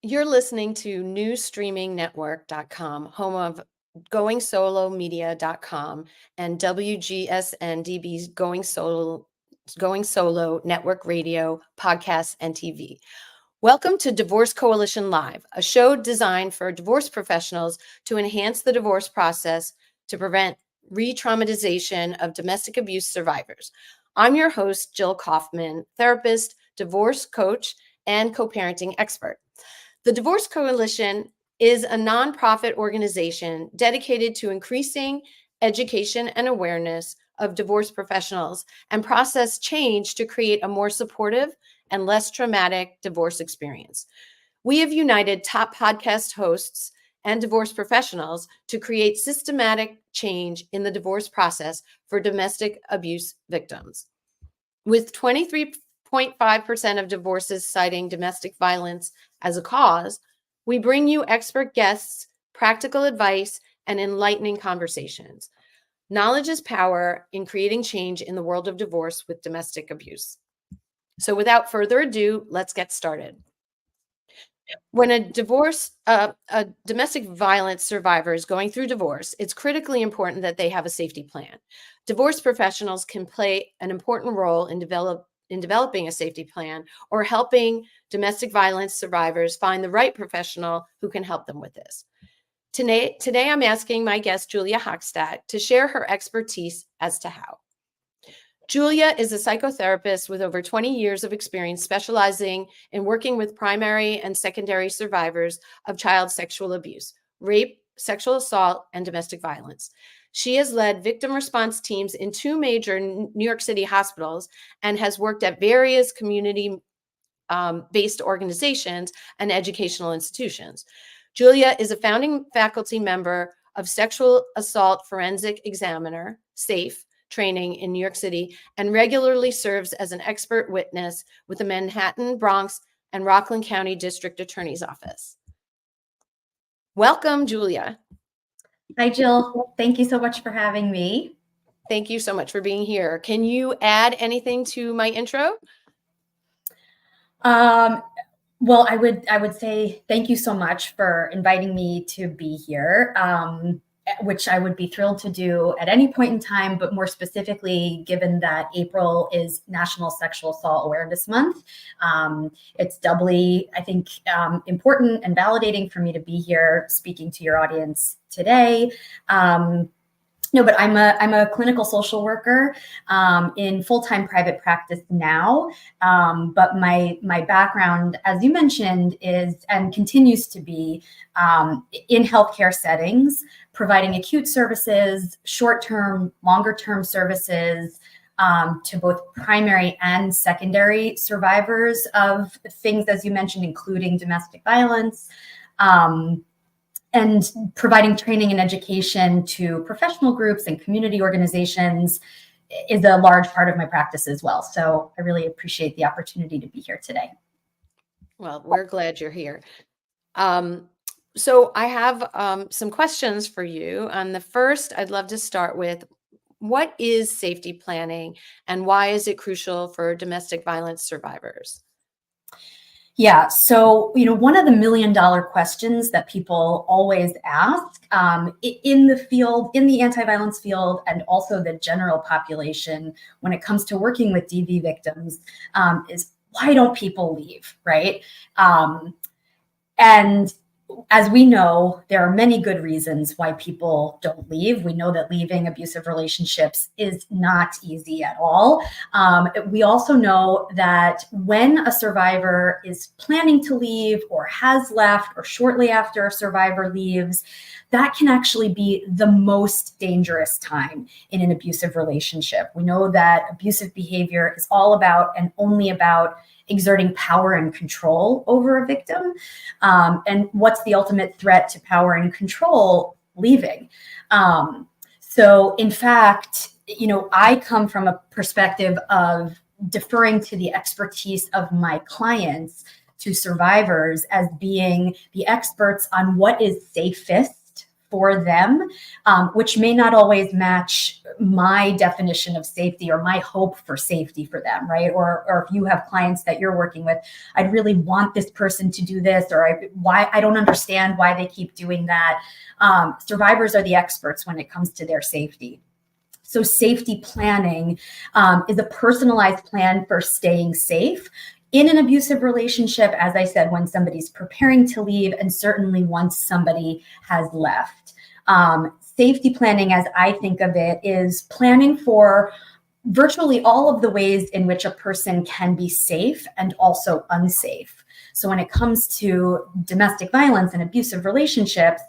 You're listening to newsstreamingnetwork.com, home of goingsolomedia.com and WGSN-DB's Going Solo Network Radio, Podcasts, and TV. Welcome to Divorce Coalition Live, a show designed for divorce professionals to enhance the divorce process to prevent re-traumatization of domestic abuse survivors. I'm your host, Jill Kaufman, therapist, divorce coach, and co-parenting expert. The Divorce Coalition is a nonprofit organization dedicated to increasing education and awareness of divorce professionals and process change to create a more supportive and less traumatic divorce experience. We have united top podcast hosts and divorce professionals to create systematic change in the divorce process for domestic abuse victims. With 23.5% of divorces citing domestic violence as a cause, we bring you expert guests, practical advice, and enlightening conversations. Knowledge is power in creating change in the world of divorce with domestic abuse. So without further ado, let's get started. When a domestic violence survivor is going through divorce, it's critically important that they have a safety plan. Divorce professionals can play an important role in developing a safety plan or helping domestic violence survivors find the right professional who can help them with this. Today I'm asking my guest, Julia Hochstadt, to share her expertise as to how. Julia is a psychotherapist with over 20 years of experience specializing in working with primary and secondary survivors of child sexual abuse, rape, sexual assault, and domestic violence. She has led victim response teams in 2 major New York City hospitals and has worked at various community-based organizations and educational institutions. Julia is a founding faculty member of Sexual Assault Forensic Examiner, SAFE, training in New York City and regularly serves as an expert witness with the Manhattan, Bronx, and Rockland County District Attorney's Office. Welcome, Julia. Hi, Jill. Thank you so much for having me. Thank you so much for being here. Can you add anything to my intro? Well, I would say thank you so much for inviting me to be here, which I would be thrilled to do at any point in time, but more specifically, given that April is National Sexual Assault Awareness Month, it's doubly, I think, important and validating for me to be here speaking to your audience today. No, but I'm a clinical social worker in full-time private practice now. But my background, as you mentioned, is and continues to be in healthcare settings, providing acute services, short-term, longer-term services to both primary and secondary survivors of things, as you mentioned, including domestic violence. And providing training and education to professional groups and community organizations is a large part of my practice as well. So I really appreciate the opportunity to be here today. Well, we're glad you're here. So I have some questions for you. And the first, I'd love to start with, what is safety planning and why is it crucial for domestic violence survivors? Yeah, so, one of the $1 million questions that people always ask in the field, in the anti-violence field, and also the general population when it comes to working with DV victims is, why don't people leave, right? And as we know, there are many good reasons why people don't leave. We know that leaving abusive relationships is not easy at all. We also know that when a survivor is planning to leave or has left or shortly after a survivor leaves, that can actually be the most dangerous time in an abusive relationship. We know that abusive behavior is all about and only about exerting power and control over a victim. And what's the ultimate threat to power and control? Leaving. So in fact, I come from a perspective of deferring to the expertise of my clients, to survivors, as being the experts on what is safest for them, which may not always match my definition of safety or my hope for safety for them, right? Or if you have clients that you're working with, I'd really want this person to do this, or why I don't understand why they keep doing that. Survivors are the experts when it comes to their safety. So safety planning is a personalized plan for staying safe in an abusive relationship, as I said, when somebody's preparing to leave, and certainly once somebody has left. Safety planning, as I think of it, is planning for virtually all of the ways in which a person can be safe and also unsafe. So when it comes to domestic violence and abusive relationships,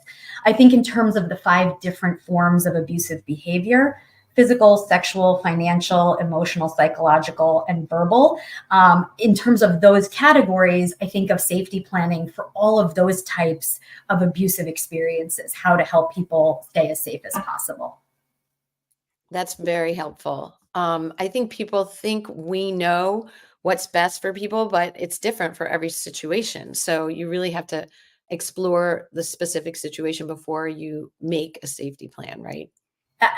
I think in terms of the 5 different forms of abusive behavior: physical, sexual, financial, emotional, psychological, and verbal. In terms of those categories, I think of safety planning for all of those types of abusive experiences, how to help people stay as safe as possible. That's very helpful. I think people think we know what's best for people, but it's different for every situation. So you really have to explore the specific situation before you make a safety plan, right?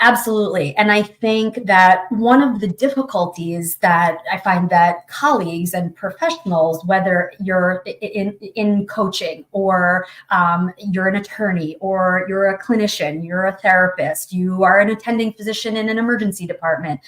Absolutely. And I think that one of the difficulties that I find that colleagues and professionals, whether you're in coaching or you're an attorney or you're a clinician, you're a therapist, you are an attending physician in an emergency department,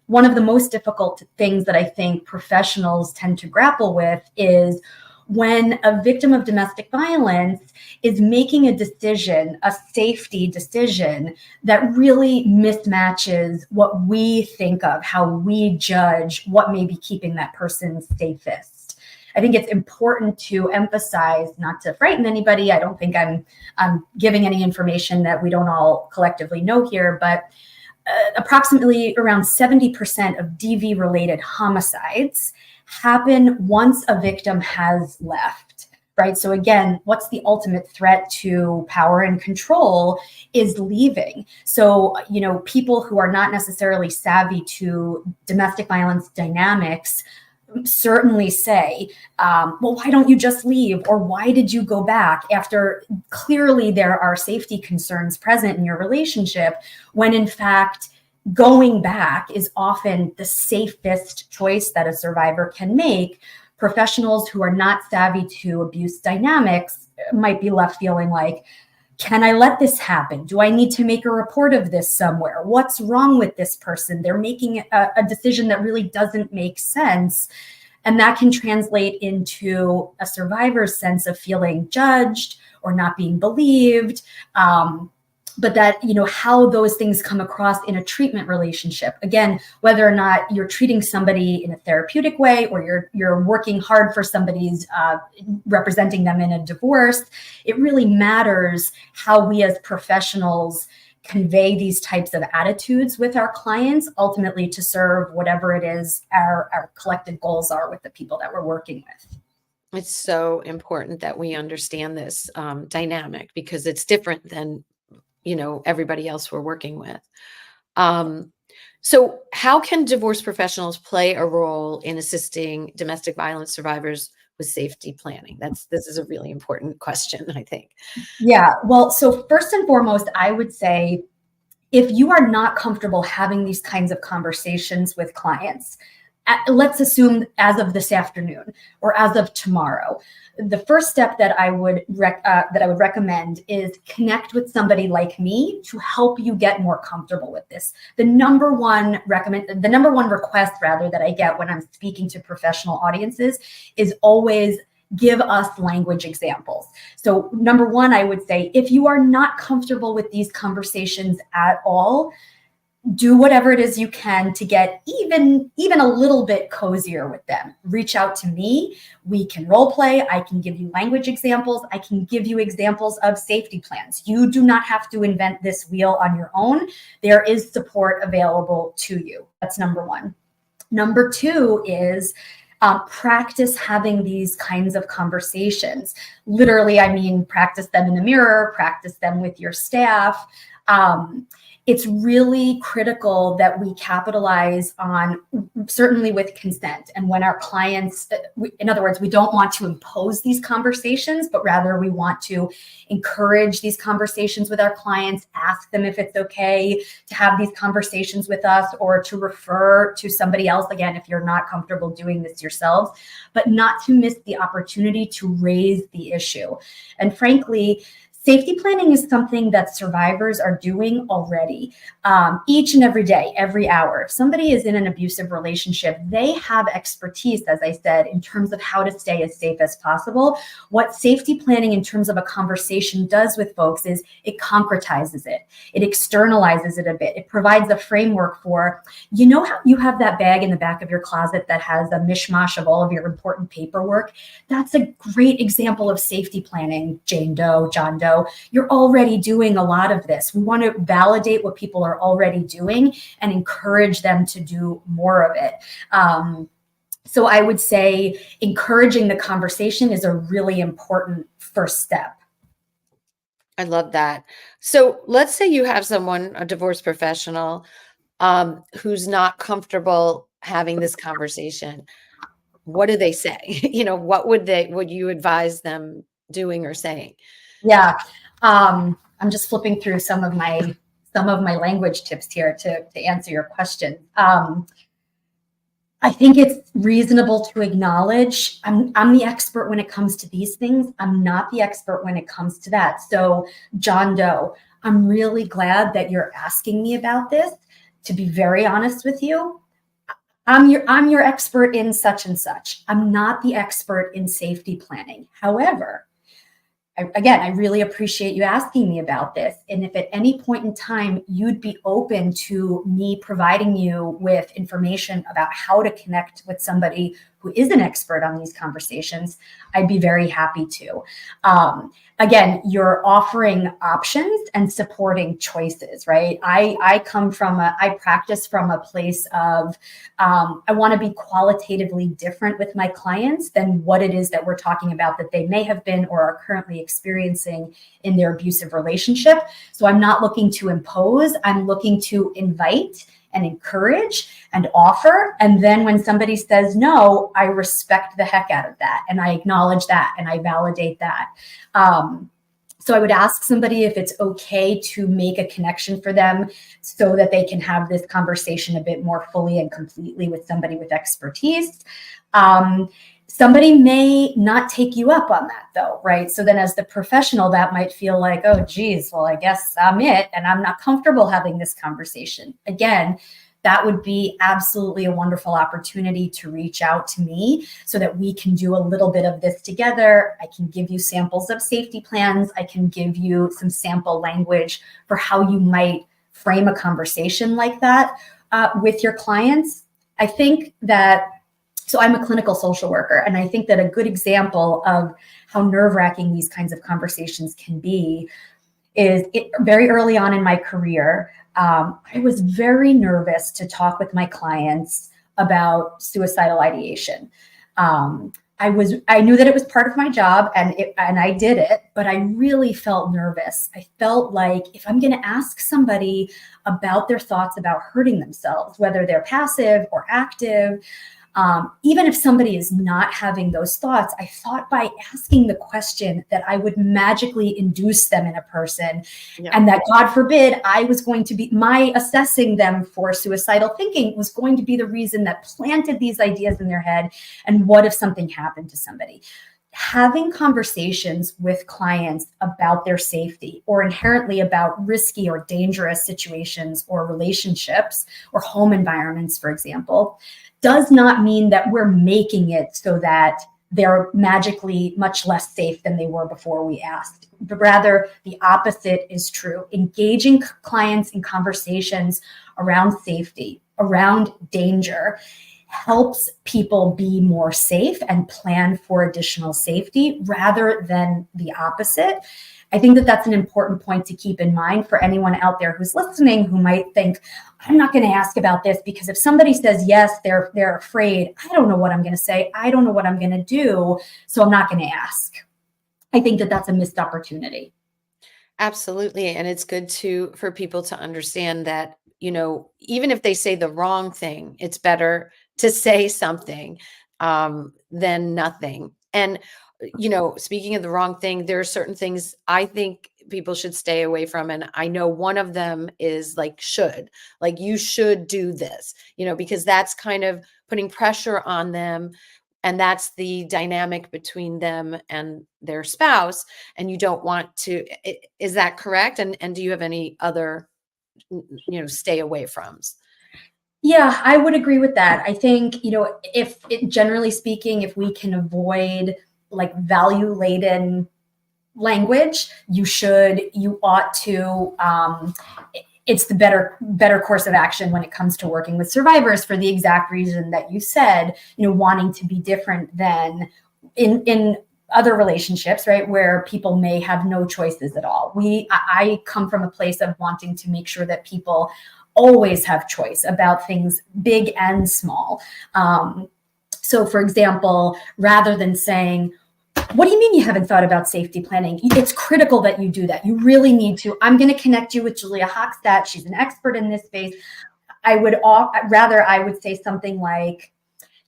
one of the most difficult things that I think professionals tend to grapple with is when a victim of domestic violence is making a decision, a safety decision that really mismatches what we think of, how we judge what may be keeping that person safest. I think it's important to emphasize, not to frighten anybody. I don't think I'm giving any information that we don't all collectively know here, but approximately around 70% of DV-related homicides happen once a victim has left, right? So again, what's the ultimate threat to power and control is leaving. So, people who are not necessarily savvy to domestic violence dynamics certainly say, well, why don't you just leave? Or why did you go back after clearly there are safety concerns present in your relationship, when in fact, going back is often the safest choice that a survivor can make. Professionals who are not savvy to abuse dynamics might be left feeling like, can I let this happen? Do I need to make a report of this somewhere? What's wrong with this person? They're making a decision that really doesn't make sense. And that can translate into a survivor's sense of feeling judged or not being believed. But that, how those things come across in a treatment relationship. Again, whether or not you're treating somebody in a therapeutic way or you're working hard for somebody's representing them in a divorce, it really matters how we as professionals convey these types of attitudes with our clients, ultimately to serve whatever it is our collective goals are with the people that we're working with. It's so important that we understand this dynamic, because it's different than everybody else we're working with. So how can divorce professionals play a role in assisting domestic violence survivors with safety planning? This is a really important question, I think. Yeah, well, so first and foremost, I would say, if you are not comfortable having these kinds of conversations with clients, let's assume as of this afternoon or as of tomorrow, the first step that I would recommend is connect with somebody like me to help you get more comfortable with this. The number one request that I get when I'm speaking to professional audiences is always give us language examples. So number one, I would say, if you are not comfortable with these conversations at all, do whatever it is you can to get even a little bit cozier with them. Reach out to me. We can role play. I can give you language examples. I can give you examples of safety plans. You do not have to invent this wheel on your own. There is support available to you. That's number one. Number two is practice having these kinds of conversations. Literally, I mean, practice them in the mirror, practice them with your staff. it's really critical that we capitalize on, certainly with consent. And when our clients, in other words, we don't want to impose these conversations, but rather we want to encourage these conversations with our clients, ask them if it's okay to have these conversations with us, or to refer to somebody else, again, if you're not comfortable doing this yourselves, but not to miss the opportunity to raise the issue. And frankly, safety planning is something that survivors are doing already, each and every day, every hour. If somebody is in an abusive relationship, they have expertise, as I said, in terms of how to stay as safe as possible. What safety planning in terms of a conversation does with folks is it concretizes it. It externalizes it a bit. It provides a framework for, you know how you have that bag in the back of your closet that has a mishmash of all of your important paperwork? That's a great example of safety planning, Jane Doe, John Doe. You're already doing a lot of this. We want to validate what people are already doing and encourage them to do more of it. So I would say encouraging the conversation is a really important first step. I love that. So let's say you have someone, a divorce professional, who's not comfortable having this conversation. What do they say? What would you advise them doing or saying? Yeah. I'm just flipping through some of my language tips here to answer your question. I think it's reasonable to acknowledge I'm the expert when it comes to these things. I'm not the expert when it comes to that. So John Doe, I'm really glad that you're asking me about this. To be very honest with you, I'm your expert in such and such. I'm not the expert in safety planning. However, I really appreciate you asking me about this. And if at any point in time you'd be open to me providing you with information about how to connect with somebody who is an expert on these conversations, I'd be very happy to. Again, you're offering options and supporting choices, right? I practice from a place of, I want to be qualitatively different with my clients than what it is that we're talking about that they may have been or are currently experiencing in their abusive relationship. So I'm not looking to impose, I'm looking to invite and encourage and offer. And then when somebody says no, I respect the heck out of that. And I acknowledge that and I validate that. So I would ask somebody if it's okay to make a connection for them so that they can have this conversation a bit more fully and completely with somebody with expertise. Somebody may not take you up on that though, right? So then as the professional, that might feel like, oh, geez, well, I guess I'm it and I'm not comfortable having this conversation. Again, that would be absolutely a wonderful opportunity to reach out to me so that we can do a little bit of this together. I can give you samples of safety plans. I can give you some sample language for how you might frame a conversation like that with your clients. I think that, so I'm a clinical social worker, and I think that a good example of how nerve-wracking these kinds of conversations can be is very early on in my career, I was very nervous to talk with my clients about suicidal ideation. I knew that it was part of my job and I did it, but I really felt nervous. I felt like if I'm going to ask somebody about their thoughts about hurting themselves, whether they're passive or active, even if somebody is not having those thoughts, I thought by asking the question that I would magically induce them in a person, and that God forbid my assessing them for suicidal thinking was going to be the reason that planted these ideas in their head. And what if something happened to somebody? Having conversations with clients about their safety or inherently about risky or dangerous situations or relationships or home environments, for example, does not mean that we're making it so that they're magically much less safe than they were before we asked. But rather, the opposite is true. Engaging clients in conversations around safety, around danger, helps people be more safe and plan for additional safety rather than the opposite. I think that that's an important point to keep in mind for anyone out there who's listening who might think, I'm not going to ask about this because if somebody says yes, they're afraid. I don't know what I'm going to say. I don't know what I'm going to do. So I'm not going to ask. I think that that's a missed opportunity. Absolutely. And it's good for people to understand that, even if they say the wrong thing, it's better to say something than nothing. And, speaking of the wrong thing, there are certain things I think people should stay away from. And I know one of them is like, like, you should do this, because that's kind of putting pressure on them. And that's the dynamic between them and their spouse, and you don't want to. Is that correct? And do you have any other stay away froms? Yeah, I would agree with that. I think, if generally speaking, if we can avoid like value laden language, you ought to. It's the better course of action when it comes to working with survivors, for the exact reason that you said, wanting to be different than in other relationships, right, where people may have no choices at all. I come from a place of wanting to make sure that people always have choice about things big and small. So for example, rather than saying, what do you mean you haven't thought about safety planning? It's critical that you do that. You really need to. I'm going to connect you with Julia Hochstadt. She's an expert in this space. I would say something like,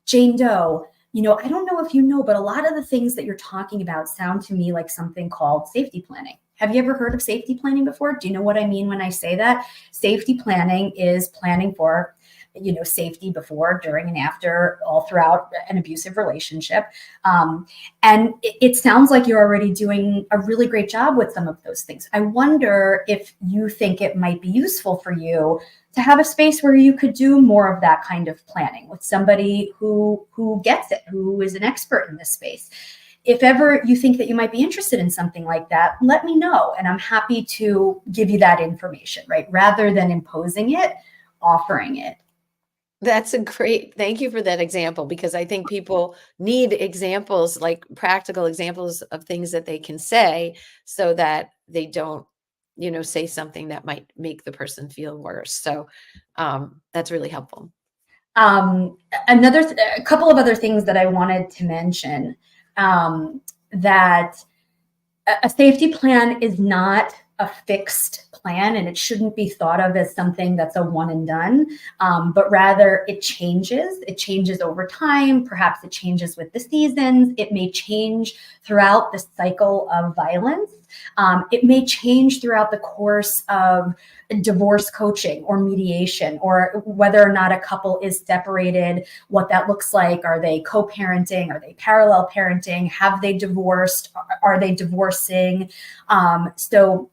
Jane Doe, I don't know if you know, but a lot of the things that you're talking about sound to me like something called safety planning. Have you ever heard of safety planning before? Do you know what I mean when I say that? Safety planning is planning for, safety before, during, and after, all throughout an abusive relationship. And it sounds like you're already doing a really great job with some of those things. I wonder if you think it might be useful for you to have a space where you could do more of that kind of planning with somebody who gets it, who is an expert in this space. If ever you think that you might be interested in something like that, let me know, and I'm happy to give you that information, right? Rather than imposing it, offering it. Thank you for that example, because I think people need examples, like practical examples of things that they can say, so that they don't, say something that might make the person feel worse. So that's really helpful. Um, a couple of other things that I wanted to mention, that a safety plan is not a fixed plan, and it shouldn't be thought of as something that's a one and done, but rather it changes. It changes over time. Perhaps it changes with the seasons. It may change throughout the cycle of violence. It may change throughout the course of divorce coaching or mediation, or whether or not a couple is separated, what that looks like. Are they co-parenting? Are they parallel parenting? Have they divorced? Are they divorcing? So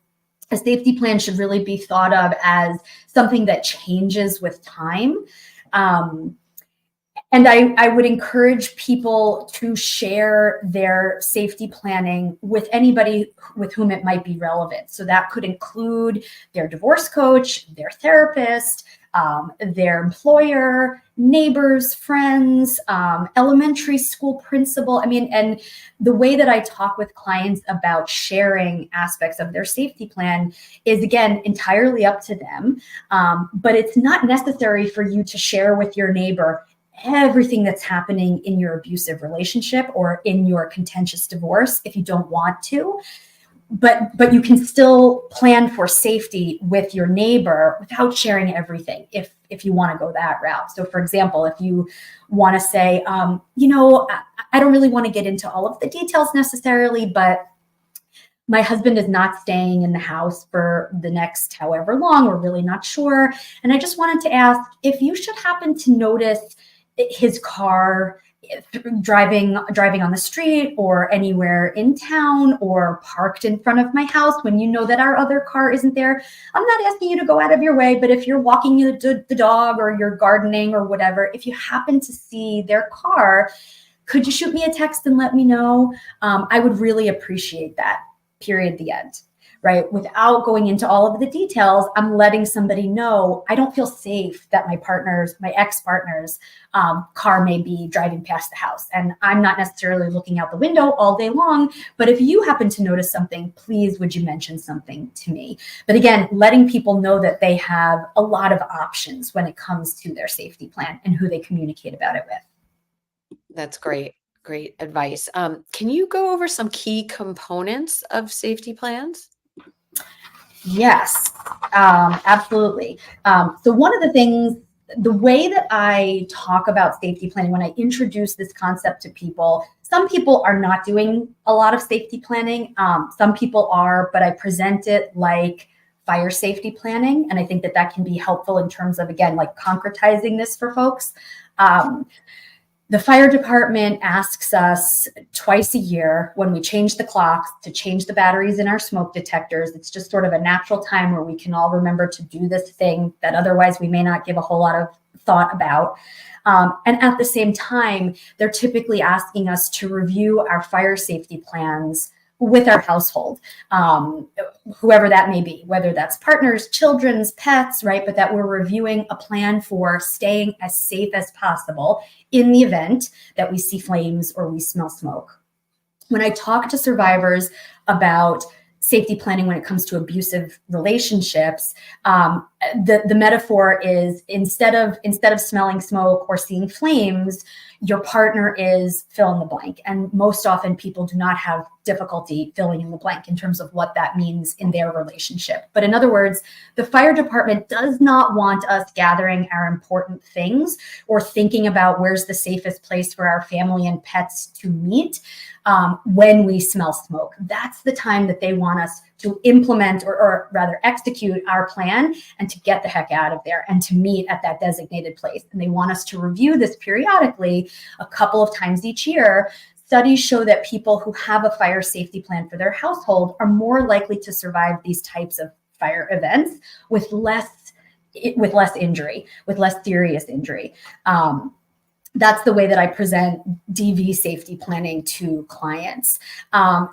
a safety plan should really be thought of as something that changes with time. And I would encourage people to share their safety planning with anybody with whom it might be relevant. So that could include their divorce coach, their therapist, their employer, neighbors, friends, elementary school principal. I mean, and the way that I talk with clients about sharing aspects of their safety plan is, again, entirely up to them. But it's not necessary for you to share with your neighbor everything that's happening in your abusive relationship or in your contentious divorce if you don't want to. But you can still plan for safety with your neighbor without sharing everything if you want to go that route. So for example, if you want to say, I don't really want to get into all of the details necessarily, but my husband is not staying in the house for the next however long, we're really not sure. And I just wanted to ask if you should happen to notice his car driving on the street or anywhere in town or parked in front of my house when you know that our other car isn't there. I'm not asking you to go out of your way, but if you're walking the dog or you're gardening or whatever, if you happen to see their car, could you shoot me a text and let me know? I would really appreciate that. Period. The end. Right? Without going into all of the details, I'm letting somebody know I don't feel safe that my ex-partner's car may be driving past the house. And I'm not necessarily looking out the window all day long, but if you happen to notice something, please, would you mention something to me? But again, letting people know that they have a lot of options when it comes to their safety plan and who they communicate about it with. That's great. Great advice. Can you go over some key components of safety plans? Yes, absolutely. So one of the things, the way that I talk about safety planning, when I introduce this concept to people, some people are not doing a lot of safety planning. Some people are, but I present it like fire safety planning. And I think that that can be helpful in terms of, again, like concretizing this for folks. The fire department asks us twice a year when we change the clocks to change the batteries in our smoke detectors. It's just sort of a natural time where we can all remember to do this thing that otherwise we may not give a whole lot of thought about. And at the same time, they're typically asking us to review our fire safety plans with our household, whoever that may be, whether that's partners, children's, pets, right? But that we're reviewing a plan for staying as safe as possible in the event that we see flames or we smell smoke. When I talk to survivors about safety planning when it comes to abusive relationships, the metaphor is instead of smelling smoke or seeing flames, your partner is fill in the blank. And most often people do not have difficulty filling in the blank in terms of what that means in their relationship. But in other words, the fire department does not want us gathering our important things or thinking about where's the safest place for our family and pets to meet when we smell smoke. That's the time that they want us to implement or rather execute our plan and to get the heck out of there and to meet at that designated place. And they want us to review this periodically a couple of times each year. Studies show that people who have a fire safety plan for their household are more likely to survive these types of fire events with less injury, with less serious injury. That's the way that I present DV safety planning to clients.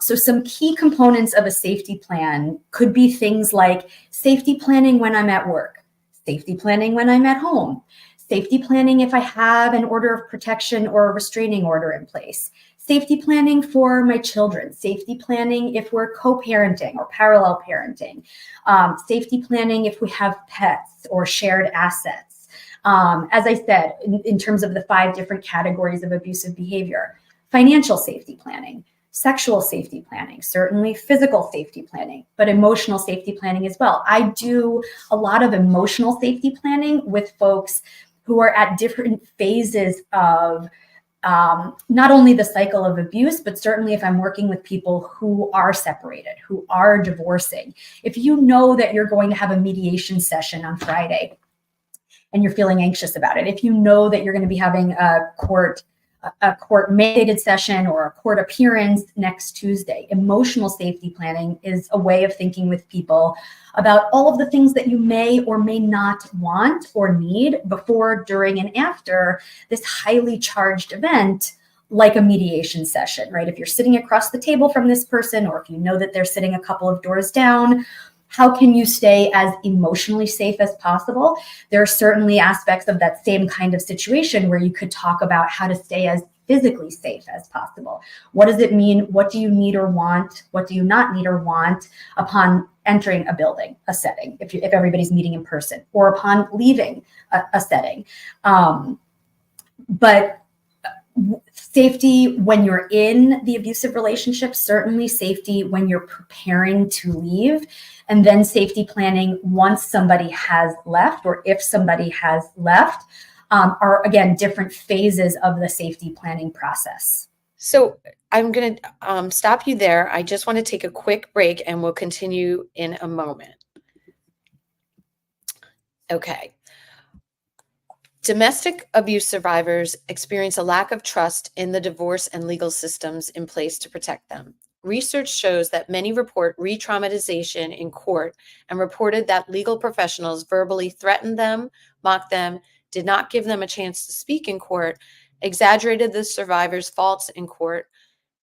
So some key components of a safety plan could be things like safety planning when I'm at work, safety planning when I'm at home, safety planning if I have an order of protection or a restraining order in place, safety planning for my children, safety planning if we're co-parenting or parallel parenting, safety planning if we have pets or shared assets. As I said, in terms of the 5 different categories of abusive behavior, financial safety planning, sexual safety planning, certainly physical safety planning, but emotional safety planning as well. I do a lot of emotional safety planning with folks who are at different phases of not only the cycle of abuse, but certainly if I'm working with people who are separated, who are divorcing. If you know that you're going to have a mediation session on Friday, and you're feeling anxious about it, if you know that you're going to be having a court mandated session or a court appearance next Tuesday, emotional safety planning is a way of thinking with people about all of the things that you may or may not want or need before, during, and after this highly charged event, like a mediation session, right? If you're sitting across the table from this person, or if you know that they're sitting a couple of doors down, how can you stay as emotionally safe as possible? There are certainly aspects of that same kind of situation where you could talk about how to stay as physically safe as possible. What does it mean? What do you need or want? What do you not need or want upon entering a building, a setting, if everybody's meeting in person, or upon leaving a setting? But safety when you're in the abusive relationship, certainly safety when you're preparing to leave, and then safety planning once somebody has left or if somebody has left, are again different phases of the safety planning process. So I'm going to stop you there. I just want to take a quick break and we'll continue in a moment. Okay. Domestic abuse survivors experience a lack of trust in the divorce and legal systems in place to protect them. Research shows that many report re-traumatization in court and reported that legal professionals verbally threatened them, mocked them, did not give them a chance to speak in court, exaggerated the survivors' faults in court,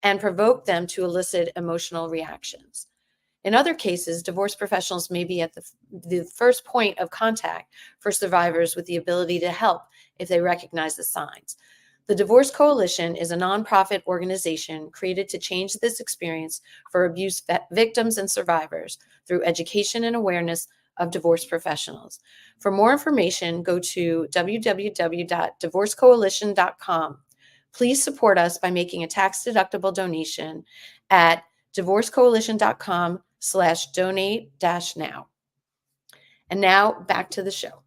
and provoked them to elicit emotional reactions. In other cases, divorce professionals may be at the first point of contact for survivors with the ability to help if they recognize the signs. The Divorce Coalition is a nonprofit organization created to change this experience for abuse victims and survivors through education and awareness of divorce professionals. For more information, go to www.divorcecoalition.com. Please support us by making a tax-deductible donation at divorcecoalition.com www.esteemed.com/donate-now. And now back to the show.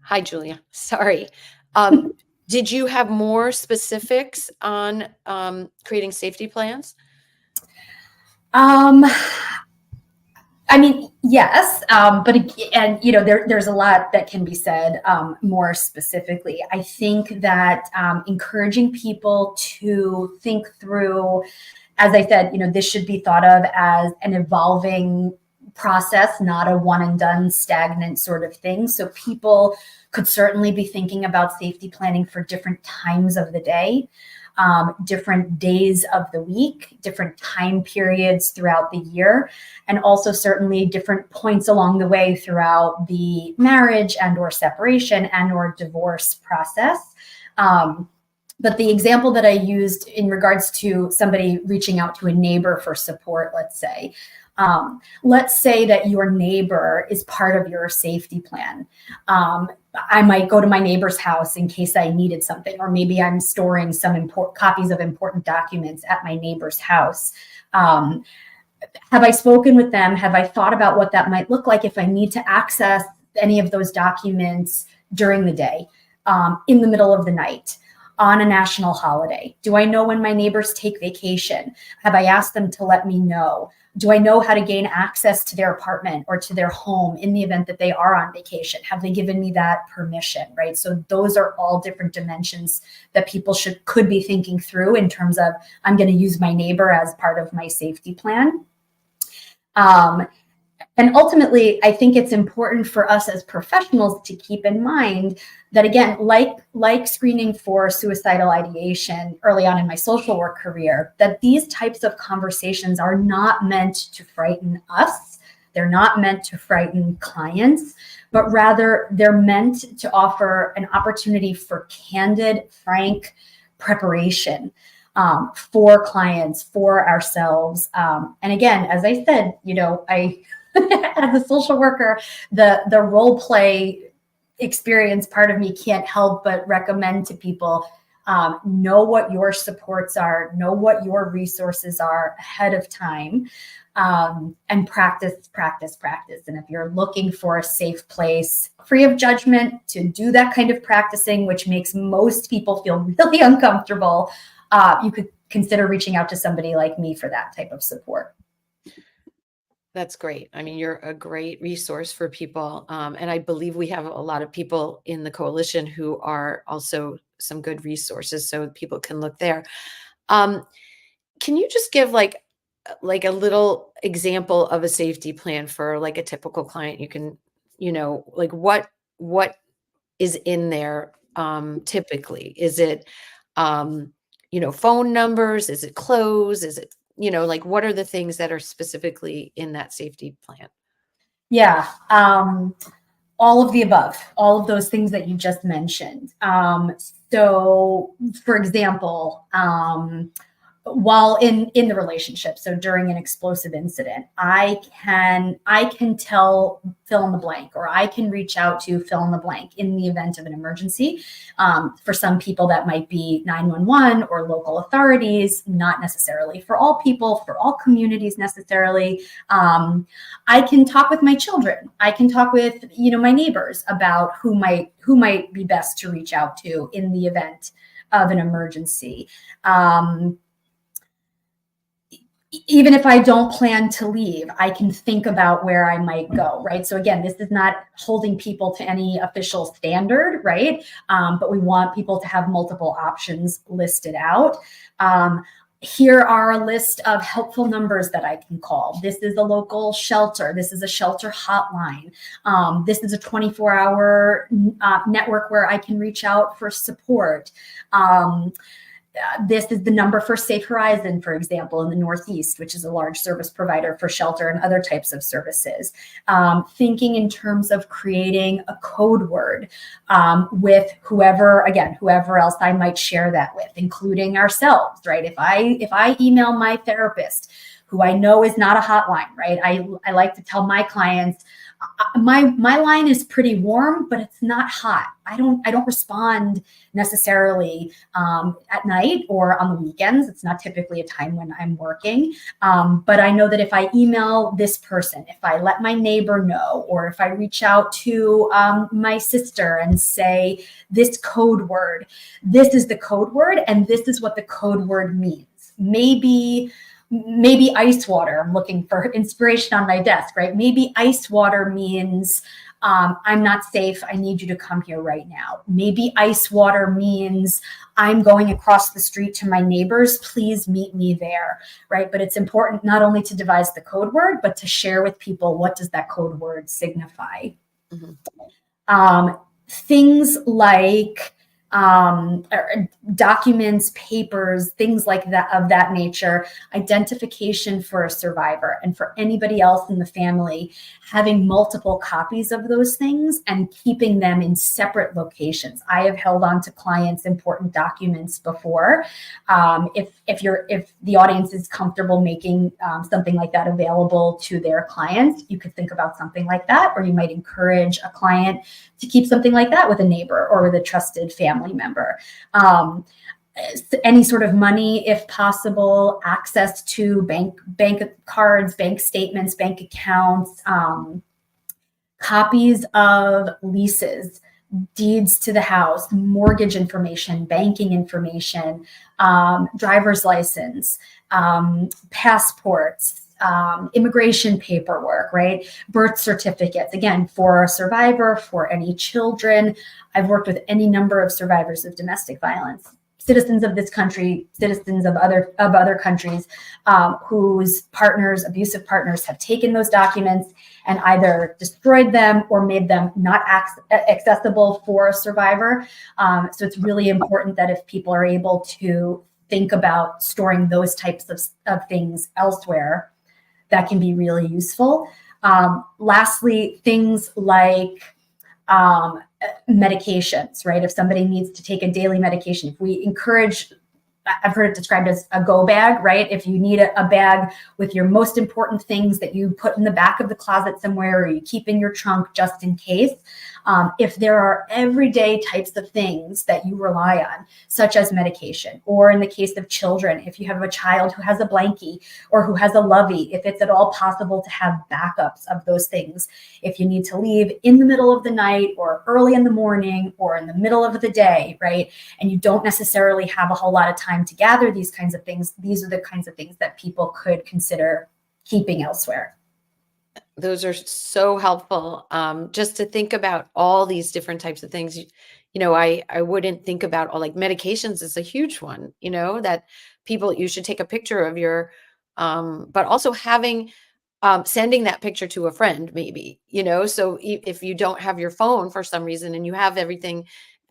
Hi, Julia. Sorry. Did you have more specifics on creating safety plans? I mean, yes, but there's a lot that can be said more specifically. I think that encouraging people to think through, as I said, this should be thought of as an evolving process, not a one and done stagnant sort of thing. So people could certainly be thinking about safety planning for different times of the day, different days of the week, different time periods throughout the year, and also certainly different points along the way throughout the marriage and or separation and or divorce process. But the example that I used in regards to somebody reaching out to a neighbor for support, let's say that your neighbor is part of your safety plan. I might go to my neighbor's house in case I needed something, or maybe I'm storing some copies of important documents at my neighbor's house. Have I spoken with them? Have I thought about what that might look like if I need to access any of those documents during the day, in the middle of the night, on a national holiday? Do I know when my neighbors take vacation? Have I asked them to let me know? Do I know how to gain access to their apartment or to their home in the event that they are on vacation? Have they given me that permission, right? So those are all different dimensions that people could be thinking through in terms of, I'm going to use my neighbor as part of my safety plan. And ultimately, I think it's important for us as professionals to keep in mind that, again, like screening for suicidal ideation early on in my social work career, that these types of conversations are not meant to frighten us. They're not meant to frighten clients, but rather they're meant to offer an opportunity for candid, frank preparation for clients, for ourselves. And again, as I said, as a social worker, the role play experience part of me can't help but recommend to people, know what your supports are, know what your resources are ahead of time, and practice. And if you're looking for a safe place, free of judgment, to do that kind of practicing, which makes most people feel really uncomfortable, you could consider reaching out to somebody like me for that type of support. That's great. I mean, you're a great resource for people. And I believe we have a lot of people in the coalition who are also some good resources, so people can look there. Can you just give like a little example of a safety plan for like a typical client? You can, like what is in there typically? Is it, phone numbers? Is it clothes? Is it, like what are the things that are specifically in that safety plan? Yeah. All of the above, all of those things that you just mentioned. So for example, while in the relationship, so during an explosive incident, I can tell fill in the blank, or I can reach out to fill in the blank in the event of an emergency. For some people, that might be 911 or local authorities, not necessarily for all people, for all communities necessarily. I can talk with my children. I can talk with, my neighbors about who might be best to reach out to in the event of an emergency. Even if I don't plan to leave, I can think about where I might go, right? So again, this is not holding people to any official standard, right? But we want people to have multiple options listed out. Here are a list of helpful numbers that I can call. This is a local shelter. This is a shelter hotline. This is a 24-hour network where I can reach out for support. This is the number for Safe Horizon, for example, in the Northeast, which is a large service provider for shelter and other types of services. Thinking in terms of creating a code word with whoever else I might share that with, including ourselves, right? If I email my therapist, who I know is not a hotline, right? I like to tell my clients, My line is pretty warm, but it's not hot. I don't respond necessarily at night or on the weekends. It's not typically a time when I'm working. But I know that if I email this person, if I let my neighbor know, or if I reach out to my sister and say this code word, this is the code word, and this is what the code word means. Maybe ice water. I'm looking for inspiration on my desk, right? Maybe ice water means I'm not safe. I need you to come here right now. Maybe ice water means I'm going across the street to my neighbors. Please meet me there, right? But it's important not only to devise the code word, but to share with people, what does that code word signify? Things like documents, papers, things like that, of that nature, identification for a survivor, and for anybody else in the family, having multiple copies of those things and keeping them in separate locations. I have held on to clients' important documents before. If the audience is comfortable making something like that available to their clients, you could think about something like that, or you might encourage a client to keep something like that with a neighbor or with a trusted family member. Any sort of money, if possible, access to bank cards, bank statements, bank accounts, copies of leases, deeds to the house, mortgage information, banking information, driver's license, passports, immigration paperwork, right? Birth certificates, again, for a survivor, for any children. I've worked with any number of survivors of domestic violence, citizens of this country, citizens of other countries, whose abusive partners have taken those documents and either destroyed them or made them not accessible for a survivor. So it's really important that if people are able to think about storing those types of things elsewhere, that can be really useful. Lastly, things like medications, right? If somebody needs to take a daily medication, if we encourage, I've heard it described as a go bag, right? If you need a bag with your most important things that you put in the back of the closet somewhere, or you keep in your trunk just in case. If there are everyday types of things that you rely on, such as medication, or in the case of children, if you have a child who has a blankie or who has a lovey, if it's at all possible to have backups of those things. If you need to leave in the middle of the night or early in the morning or in the middle of the day, right? And you don't necessarily have a whole lot of time to gather these kinds of things, these are the kinds of things that people could consider keeping elsewhere. Those are so helpful. Just to think about all these different types of things. I wouldn't think about all, like, medications is a huge one, that you should take a picture of your, but also sending that picture to a friend, maybe, so if you don't have your phone for some reason and you have everything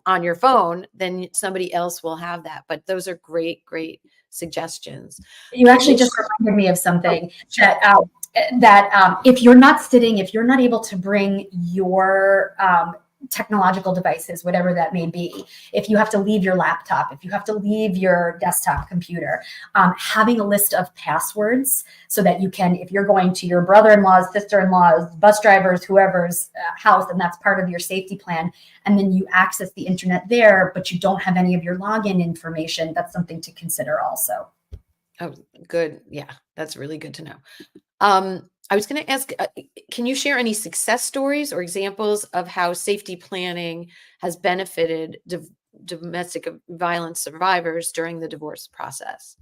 on your phone, then somebody else will have that. But those are great suggestions. You actually just reminded me of something that if you're not able to bring your technological devices, whatever that may be, if you have to leave your laptop, if you have to leave your desktop computer, having a list of passwords so that you can, if you're going to your brother-in-law's, sister-in-law's, bus driver's, whoever's house, and that's part of your safety plan, and then you access the internet there, but you don't have any of your login information, that's something to consider also. Oh, good. Yeah, that's really good to know. I was going to ask, can you share any success stories or examples of how safety planning has benefited domestic violence survivors during the divorce process?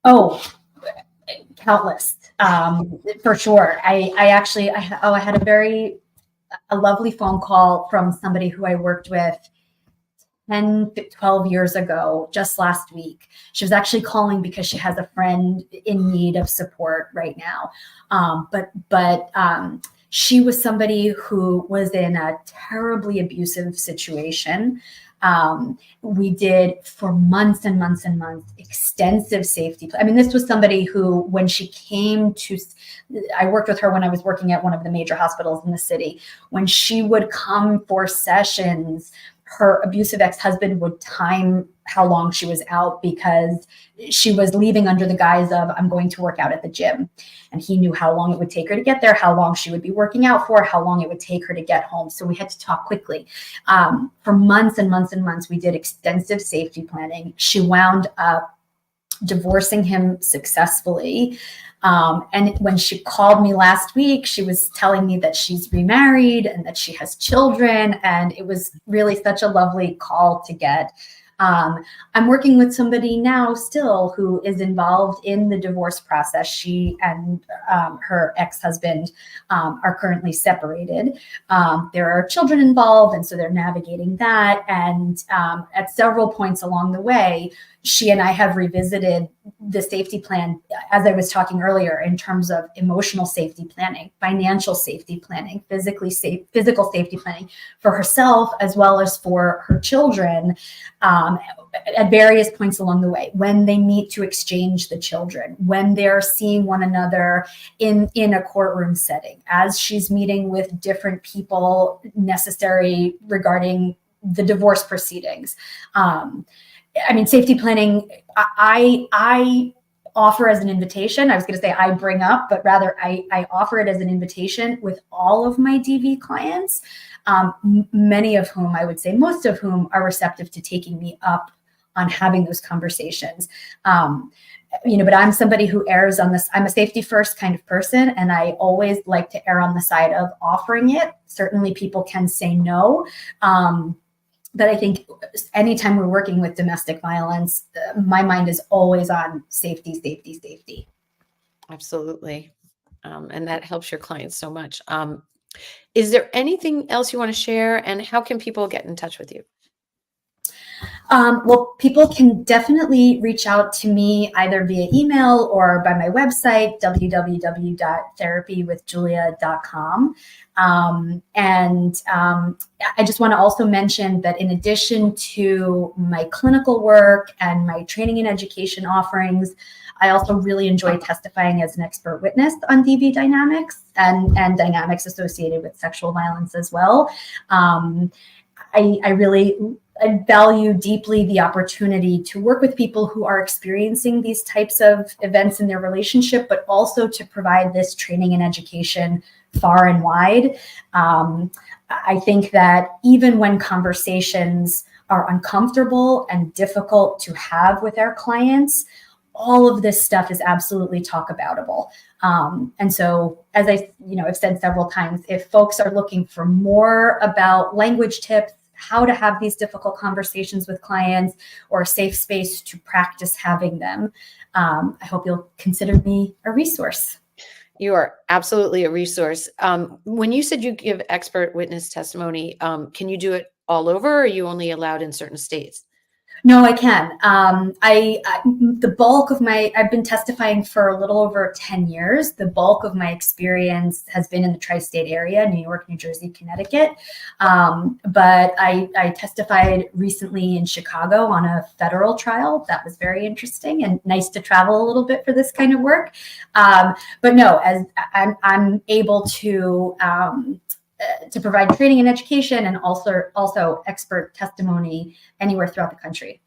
Oh, countless, for sure. I had a lovely phone call from somebody who I worked with 10, 12 years ago, just last week. She was actually calling because she has a friend in need of support right now. But she was somebody who was in a terribly abusive situation. We did for months and months and months extensive safety. I mean, this was somebody who, when she came to, I worked with her when I was working at one of the major hospitals in the city. When she would come for sessions, her abusive ex-husband would time how long she was out because she was leaving under the guise of, I'm going to work out at the gym. And he knew how long it would take her to get there, how long she would be working out for, how long it would take her to get home. So we had to talk quickly. For months and months and months, we did extensive safety planning. She wound up divorcing him successfully. And when she called me last week, she was telling me that she's remarried and that she has children. And it was really such a lovely call to get. I'm working with somebody now still who is involved in the divorce process. She and her ex-husband are currently separated. There are children involved, and so they're navigating that. And at several points along the way, she and I have revisited the safety plan, as I was talking earlier, in terms of emotional safety planning, financial safety planning, physical safety planning for herself as well as for her children, at various points along the way, when they meet to exchange the children, when they're seeing one another in a courtroom setting, as she's meeting with different people necessary regarding the divorce proceedings. Safety planning, I offer as an invitation. I was going to say I bring up, but rather I offer it as an invitation with all of my DV clients, many of whom, I would say most of whom, are receptive to taking me up on having those conversations. But I'm somebody who errs on this. I'm a safety first kind of person, and I always like to err on the side of offering it. Certainly people can say no. But I think anytime we're working with domestic violence, my mind is always on safety, safety, safety. Absolutely. And that helps your clients so much. Is there anything else you want to share, and how can people get in touch with you? Well, people can definitely reach out to me either via email or by my website, www.therapywithjulia.com. I just want to also mention that in addition to my clinical work and my training and education offerings, I also really enjoy testifying as an expert witness on DV dynamics and dynamics associated with sexual violence as well. I value deeply the opportunity to work with people who are experiencing these types of events in their relationship, but also to provide this training and education far and wide. I think that even when conversations are uncomfortable and difficult to have with our clients, all of this stuff is absolutely talk aboutable. And so, as I've said several times, if folks are looking for more about language tips, how to have these difficult conversations with clients, or a safe space to practice having them, I hope you'll consider me a resource. You are absolutely a resource. When you said you give expert witness testimony, can you do it all over, or are you only allowed in certain states? No, I can. The bulk of I've been testifying for a little over 10 years. The bulk of my experience has been in the tri-state area, New York, New Jersey, Connecticut. But I testified recently in Chicago on a federal trial. That was very interesting and nice to travel a little bit for this kind of work. But no, as I'm able to provide training and education, and also expert testimony anywhere throughout the country.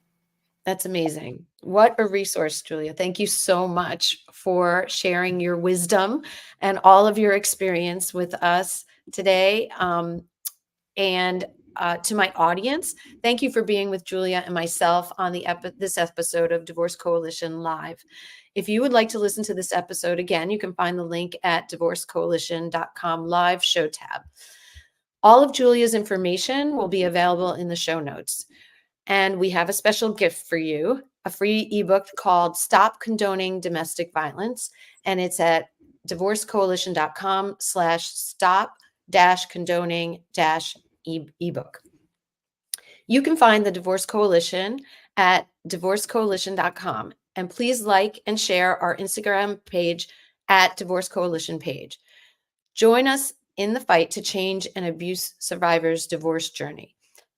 That's amazing. What a resource, Julia. Thank you so much for sharing your wisdom and all of your experience with us today. And to my audience, thank you for being with Julia and myself on this episode of Divorce Coalition Live. If you would like to listen to this episode again, you can find the link at divorcecoalition.com live show tab. All of Julia's information will be available in the show notes. And we have a special gift for you, a free ebook called Stop Condoning Domestic Violence. And it's at divorcecoalition.com/stop-condoning-ebook. You can find the Divorce Coalition at divorcecoalition.com. And please like and share our Instagram page at Divorce Coalition page. Join us in the fight to change an abuse survivor's divorce journey.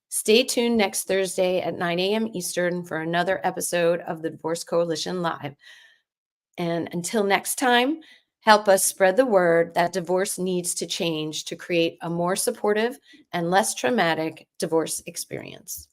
Stay tuned next Thursday at 9 a.m. Eastern for another episode of the Divorce Coalition Live. And until next time, Help us spread the word that divorce needs to change to create a more supportive and less traumatic divorce experience.